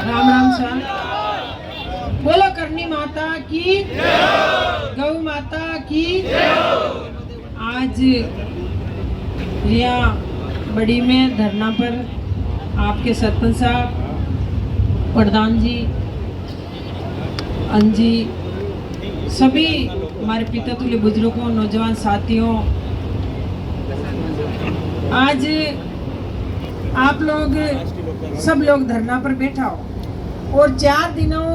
Ram Ram sir. बोलो करनी माता की, गौ माता की। आज रिया बड़ी में धरना पर आपके सरपंच साहब, प्रधान जी, अंजी, सभी हमारे पिता तुल्य बुजुर्गों, नौजवान साथियों, आज आप लोग सब लोग धरना पर बैठा हो और 4 दिनों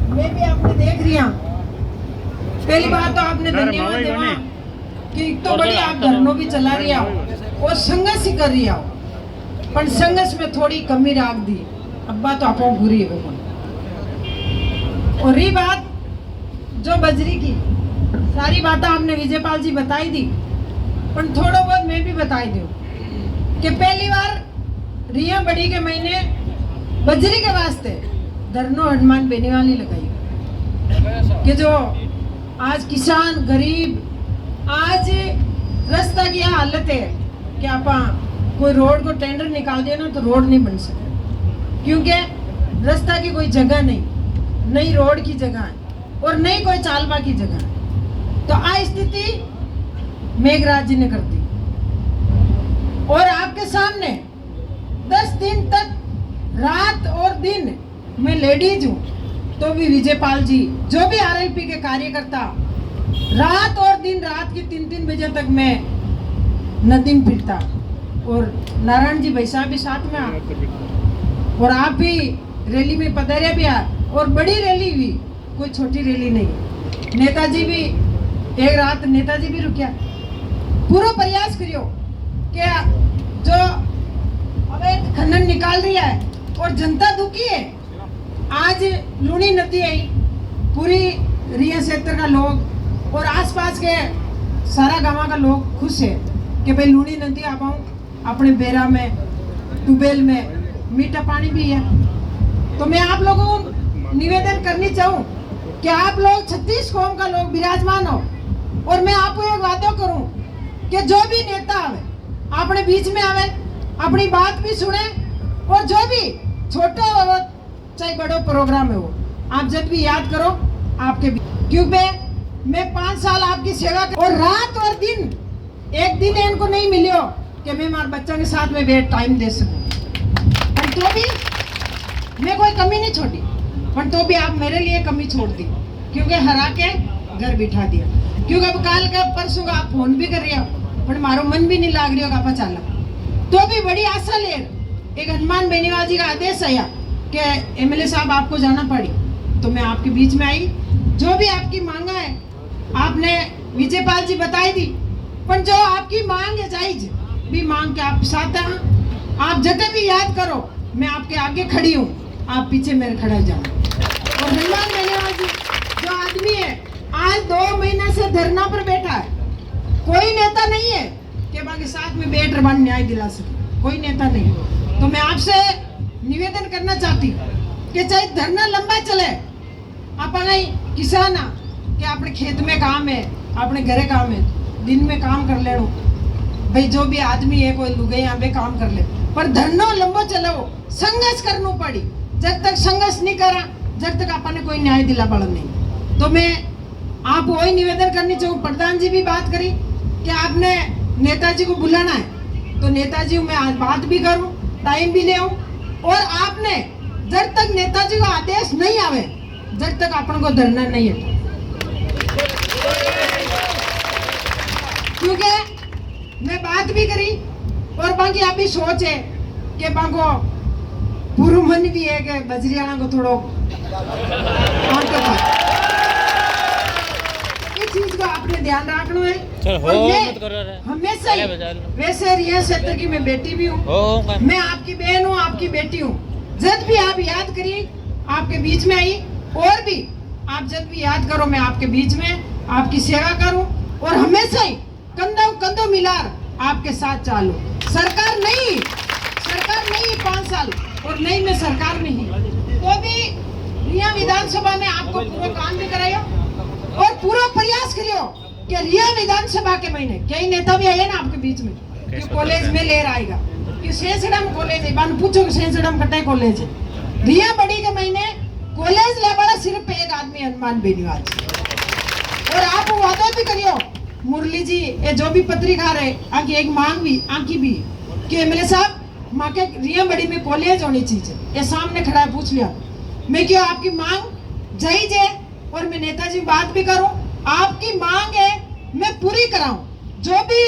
में भी आपने देख रिया। पहली बात तो आपने धन्यवाद देवा कि तो बड़ी आप धरनों भी चला रिया हो और संघर्ष ही कर रिया हो, पर संघर्ष में थोड़ी कमी राख दी। अब्बा तो आपको बुरी है। और ये बात जो बजरी की सारी बातें आपने विजयपाल जी बताई दी, पर थोड़ा बहुत मैं भी बताई दूं कि पहली बार रिया बड़ी के महीने बजरी के वास्ते धरनो हनुमान बेनीवाली लगाई कि जो आज किसान गरीब आज रास्ता की हालत है कि आप कोई रोड को टेंडर निकाल दिया ना तो रोड नहीं बन सकता, क्योंकि रास्ता की कोई जगह नहीं रोड की जगह है और नहीं कोई चालबा की जगह है। तो आ स्थिति मेघराज जी ने कर दी और आपके सामने 10 दिन तक रात और दिन मैं लेडीज हूँ तो भी विजयपाल जी जो भी आरएलपी के कार्यकर्ता रात और दिन रात की 3-3 बजे तक मैं नदी में फिरता और नारायण जी भाई साहब भी साथ में आ और आप भी रैली में पधारे भी आ और बड़ी रैली भी, कोई छोटी रैली नहीं। नेताजी भी एक रात नेताजी भी रुकिया, पूरा प्रयास करियो कि जो अवैध खनन निकाल रही है और जनता दुखी है। आज लूणी नदी आई, पूरी रिया क्षेत्र का लोग और आसपास के सारा गांव का लोग खुश है कि भाई लूणी नदी आप अपने बेरा में ट्यूबवेल में मीठा पानी भी है। तो मैं आप लोगों को निवेदन करनी चाहूँ कि आप लोग 36 कौम का लोग विराजमान हो और मैं आपको एक वादा करूं कि जो भी नेता आवे अपने बीच में आवे, अपनी बात भी सुने और जो भी छोटा हो चाहे बड़ो प्रोग्राम है वो आप जब भी याद करो आपके, क्योंकि मैं 5 साल आपकी सेवा और रात और दिन एक दिन इनको नहीं मिलियो कि मैं हमारे बच्चों के साथ में बैठ टाइम दे सकूं, पर तो भी मैं कोई कमी नहीं छोड़ी, पर तो भी आप मेरे लिए कमी छोड़ दी क्योंकि हरा के घर बिठा दिया। क्योंकि अब काल का परसों का आप फोन भी कर रहे हो पर मारो मन भी नहीं लाग रही होगा पता चला। तो भी बड़ी आशा ले एक हनुमान बेनीवाल जी का आदेश आया कि एमएलए साहब आपको जाना पड़ी, तो मैं आपके बीच में आई। जो भी आपकी मांगा है आपने विजयपाल जी बताई दी, पर जो आपकी मांग है जायज भी मांग के आप साथ हैं। आप जगह भी याद करो मैं आपके आगे खड़ी हूँ, आप पीछे मेरे खड़ा जाओ। और हनुमान बेनीवाल जी जो आदमी है आज 2 महीने से धरना पर बैठा है, कोई नेता नहीं है कि बाकी साथ में बैठ रवान न्याय दिला सके, कोई नेता नहीं। तो मैं आपसे निवेदन करना चाहती कि चाहे धरना लंबा चले, अपना किसान कि अपने खेत में काम है, अपने घरे काम है, दिन में काम कर ले भाई, जो भी आदमी है कोई लुगे यहाँ पे काम कर ले, पर धरना लंबो चलो संघर्ष करना पड़ी। जब तक संघर्ष नहीं करा जब तक अपने कोई न्याय दिला पड़ा नहीं। तो मैं आप वही निवेदन करनी चाहूँ, प्रधान जी भी बात करी कि आपने नेताजी को बुलाना है, तो नेताजी मैं आज बात भी करूँ, टाइम भी ले आऊँ, और आपने जब तक नेताजी को आदेश नहीं आवे जब तक अपन को धरना नहीं है, क्योंकि मैं बात भी करी और बाकी आप भी सोच है कि बाको पूर्व मन भी है कि बजरियाना को थोड़ो चीज को आपने ध्यान रखना है। और मैं हमेशा ही वैसे रिया क्षेत्र की मैं बेटी भी हूँ, मैं आपकी बहन हूँ, आपकी बेटी हूँ। जब भी आप याद करिए आपके बीच में आई, और भी आप जब भी याद करो मैं आपके बीच में आपकी सेवा करूँ और हमेशा ही कंधों कंधों मिलाकर आपके साथ चालू। सरकार नहीं 5 साल और नहीं मैं सरकार में ही, तो भी रिया विधानसभा में आपको पूरा काम भी कराया और पूरा प्रयास करियो कि रिया विधानसभा के महीने कई नेता भी आए ना आपके बीच में कि कॉलेज में ले आएगा कि सेंसड़म कॉलेज है, बान पूछो कि सेंसड़म कटे कॉलेज है, रिया बड़ी के महीने कॉलेज ले बड़ा सिर्फ एक आदमी हनुमान बेनीवाल। और आप वादा भी करियो मुरली जी, ये जो भी पत्रकार है आगे एक मांग भी आंकी भी कि एमएलए साहब माँ के रिया बड़ी में कॉलेज होनी चाहिए। ये सामने खड़ा है, पूछ लिया मैं क्यों आपकी मांग जायज है और मैं नेताजी बात भी करूं, आपकी मांग है मैं पूरी कराऊं। जो भी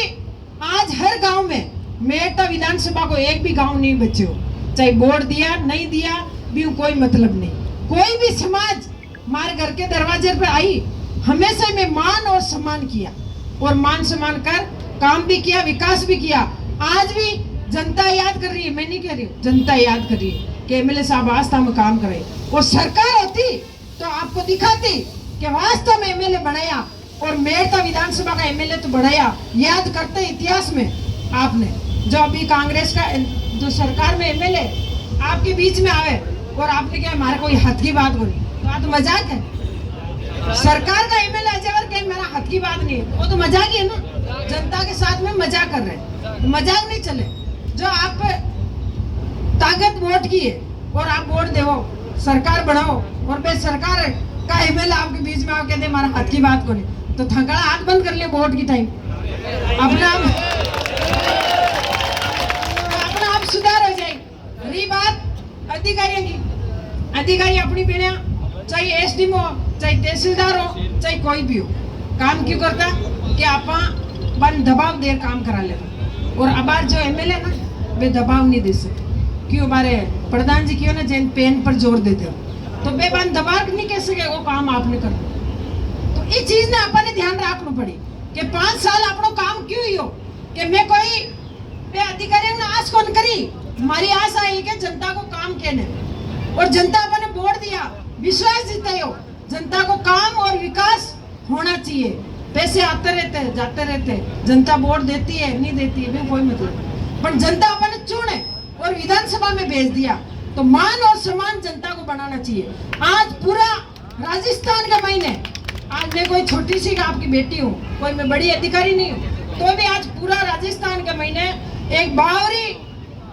आज हर गांव में मेरठ विधानसभा को एक भी गांव नहीं बचे हो, चाहे वोट दिया नहीं दिया भी कोई मतलब नहीं। कोई भी समाज मारे घर के दरवाजे पर आई, हमेशा मैं मान और सम्मान किया और मान सम्मान कर काम भी किया, विकास भी किया। आज भी जनता याद कर रही है, मैं नहीं कह रही हूँ, जनता याद कर रही है कि एमएलए साहब वास्तव में काम करे। और सरकार होती तो आपको दिखाती कि वास्तव में एमएलए बनाया और मेरठ विधानसभा का एमएलए तो बढ़ाया। याद करते इतिहास में आपने जो अभी कांग्रेस का जो सरकार में एमएलए आपके बीच में आवे और आपने क्या हमारे कोई हद की बात बोली, तो मजाक है। सरकार का एमएलए अजय के मेरा हद की बात नहीं है, वो तो मजाक ही है ना, जनता के साथ में मजाक कर रहे हैं, मजाक नहीं चले। जो आप ताकत वोट की है और आप वोट देवो, सरकार बनाओ और बे सरकार का एमएलए आपके बीच में आके दे हमारा हाथ की बात को नहीं, तो थंगड़ा हाथ बंद कर लिया वोट की टाइम, अपना आप सुधार हो जाए। रही बात अधिकारियों की, अधिकारी अपनी बेड़ा चाहे एसडी हो चाहे तहसीलदार हो चाहे कोई भी हो, काम क्यों करता कि आप बन दबाव देर काम करा लेता। और अब जो एमएलए ना वे दबाव नहीं दे सकते, क्यों हमारे प्रधान जी क्यों ना जैन पेन पर जोर देते हो, तो बेबान दबाव नहीं कह सके वो काम आपने कर। तो इस चीज ने अपने ध्यान रखना पड़ी कि 5 साल अपनो काम क्यों ही हो कि मैं कोई अधिकारी ने आस कौन करी, हमारी आस आई कि जनता को काम कहने और जनता अपने वोट दिया, विश्वास जीते हो, जनता को काम और विकास होना चाहिए। पैसे आते रहते जाते रहते, जनता वोट देती है नहीं देती है कोई मतलब, पर जनता अपने चुने और विधानसभा में भेज दिया तो मान और सम्मान जनता को बनाना चाहिए। आज पूरा राजस्थान का महीने, आज मैं कोई छोटी सी आपकी बेटी हूँ, कोई मैं बड़ी अधिकारी नहीं हूँ, तो भी आज पूरा राजस्थान के महीने एक बावरी,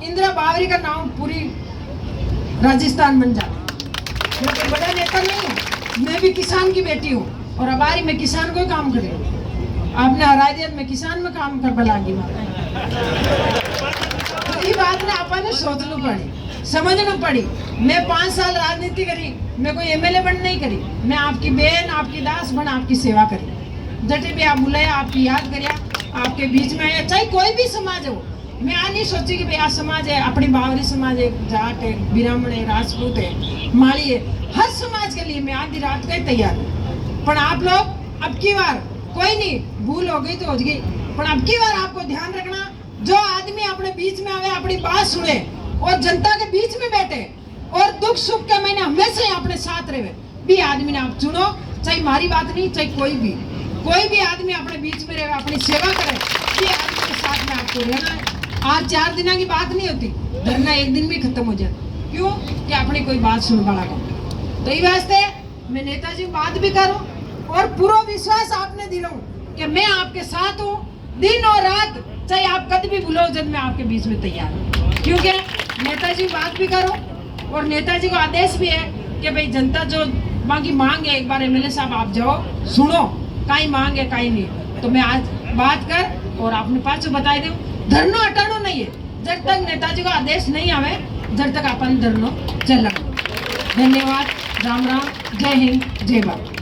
इंदिरा बावरी का नाम पूरी राजस्थान बन जाता। मैं कोई बड़ा नेता नहीं हूँ, मैं भी किसान की बेटी हूँ और हमारी मैं किसान को ही काम कर रही हूँ। आपने हरा दिया मैं किसान में काम कर बलागी ये बात ने अपने सोचना पड़ी, समझना पड़ी। मैं 5 साल राजनीति करी, मैं कोई एमएलए बन नहीं करी, मैं आपकी बहन आपकी दास बन आपकी सेवा करी। जटे भी आप बुलाया, आपकी याद करिया, आपके बीच में आया, चाहे कोई भी समाज हो। मैं आ नहीं सोची कि भाई आ समाज है, अपनी बावरी समाज है, जाट है, ब्राह्मण है, राजपूत है, माली है, हर समाज के लिए मैं आधी रात का ही तैयार हूँ। पर आप लोग अब की बार कोई नहीं, भूल हो गई तो हो गई, पर अब की बार आपको ध्यान रखना, जो आदमी अपने बीच में आवे, अपनी बात सुने और जनता के बीच में बैठे और दुख सुख के महीने हमेशा ही अपने साथ रहे भी आदमी ने आप चुनो, चाहे मारी बात नहीं, चाहे कोई भी आदमी अपने बीच में रहे, अपनी सेवा करे, ये आदमी के साथ में आपको रहना है। आज 4 दिन की बात नहीं होती, धरना एक दिन में खत्म हो जाता, क्यों कि अपनी कोई बात सुन वाला को। तो ये वास्ते मैं नेताजी बात भी करूं और पूरा विश्वास आपने दिलाऊं कि मैं आपके साथ हूं दिन और रात, चाहे आप कद भी बुलाओ जब मैं आपके बीच में तैयार हूं। क्योंकि नेताजी बात भी करो और नेताजी को आदेश भी है कि भाई जनता जो बाकी मांग है, एक बार एमएलए साहब आप जाओ सुनो काई मांग है काई नहीं। तो मैं आज बात कर और आपने पास बता दूं, धरनो हटानो नहीं है, जब तक नेताजी का आदेश नहीं आवे जब तक अपन धरनो चलना। धन्यवाद, राम राम, जय हिंद, जय भारत।